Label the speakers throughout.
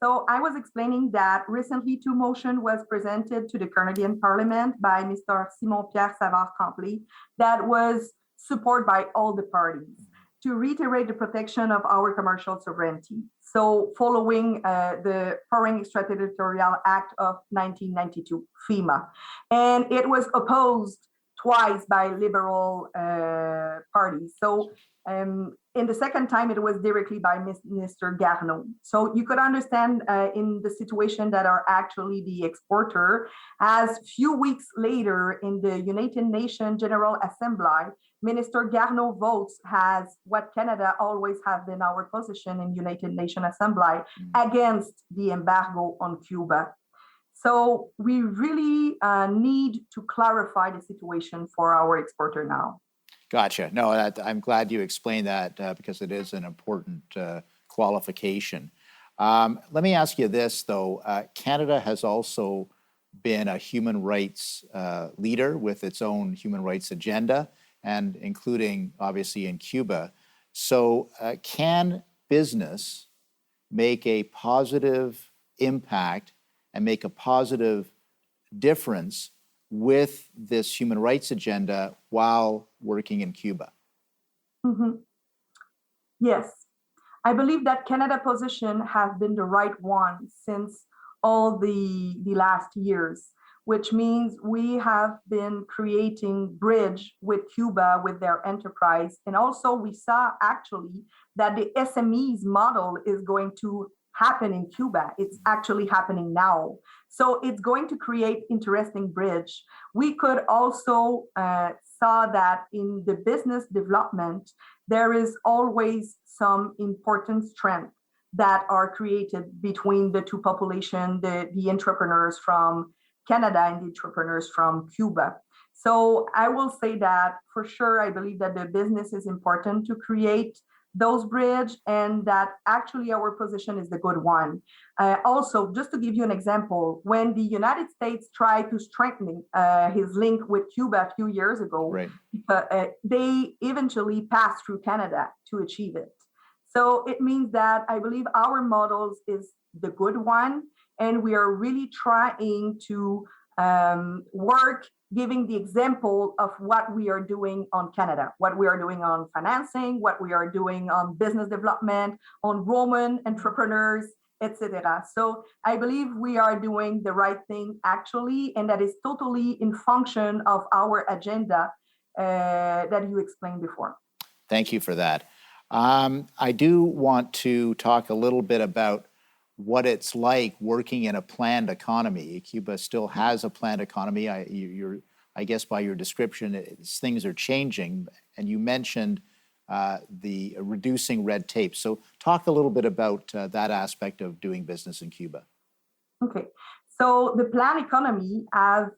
Speaker 1: So I was explaining that recently two motion was presented to the Canadian Parliament by Mr. Simon-Pierre Savard-Tremblay that was supported by all the parties to reiterate the protection of our commercial sovereignty. So following the Foreign Extraterritorial Act of 1992, FEMA. And it was opposed twice by liberal parties. So in the second time, it was directly by Minister Garneau. So you could understand in the situation that are actually the exporter, as few weeks later in the United Nations General Assembly, Minister Garneau votes as what Canada always have been our position in United Nations Assembly against the embargo on Cuba. So we really need to clarify the situation for our exporter now.
Speaker 2: Gotcha. No, I'm glad you explained that because it is an important qualification. Let me ask you this, though. Canada has also been a human rights leader with its own human rights agenda, and including, obviously, in Cuba. So can business make a positive impact and make a positive difference with this human rights agenda while working in Cuba?
Speaker 1: Mm-hmm. Yes, I believe that Canada's position has been the right one since all the last years, which means we have been creating bridge with Cuba with their enterprise. And also we saw actually that the SMEs model is going to happen in Cuba. It's actually happening now. So it's going to create interesting bridge. We could also saw that in the business development, there is always some important strength that are created between the two populations, the entrepreneurs from Canada and the entrepreneurs from Cuba. So I will say that for sure, I believe that the business is important to create those bridge and that actually our position is the good one. Also, just to give you an example, when the United States tried to strengthen his link with Cuba a few years ago,
Speaker 2: right.
Speaker 1: They eventually passed through Canada to achieve it. So it means that I believe our models is the good one, and we are really trying to work giving the example of what we are doing on Canada, what we are doing on financing, what we are doing on business development, on Roman entrepreneurs, etc. So I believe we are doing the right thing actually, and that is totally in function of our agenda that you explained before.
Speaker 2: Thank you for that. I do want to talk a little bit about what it's like working in a planned economy. Cuba still has a planned economy. I guess by your description, things are changing. And you mentioned the reducing red tape. So talk a little bit about that aspect of doing business in Cuba.
Speaker 1: Okay. So the planned economy has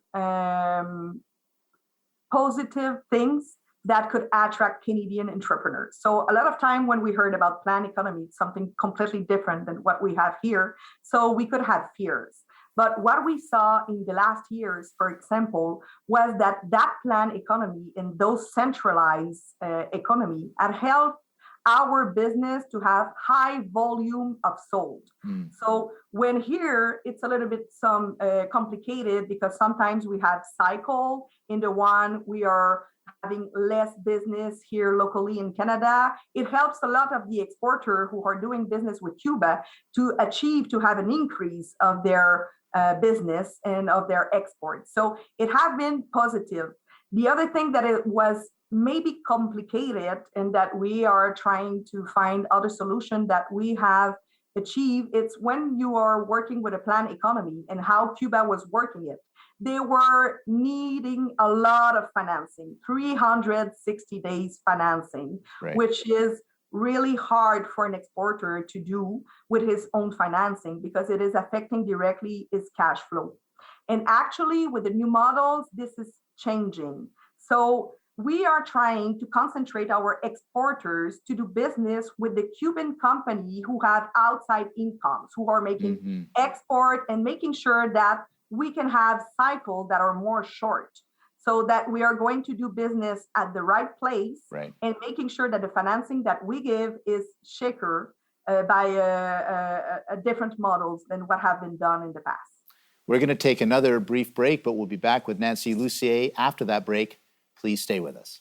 Speaker 1: positive things that could attract Canadian entrepreneurs. So a lot of time when we heard about planned economy, it's something completely different than what we have here. So we could have fears. But what we saw in the last years, for example, was that planned economy and those centralized economy had helped our business to have high volume of sold. So when here, it's a little bit complicated because sometimes we have cycle in the one we are having less business here locally in Canada. It helps a lot of the exporter who are doing business with Cuba to have an increase of their business and of their exports. So it has been positive. The other thing that it was maybe complicated and that we are trying to find other solution that we have achieved, it's when you are working with a planned economy and how Cuba was working it. They were needing a lot of financing, 360 days financing, right, which is really hard for an exporter to do with his own financing because it is affecting directly his cash flow. And actually, with the new models, this is changing. So we are trying to concentrate our exporters to do business with the Cuban company who have outside incomes, who are making export and making sure that we can have cycles that are more short so that we are going to do business at the right place, right, and making sure that the financing that we give is shaker different models than what have been done in the past.
Speaker 2: We're going to take another brief break, but we'll be back with Nancy Lussier after that break. Please stay with us.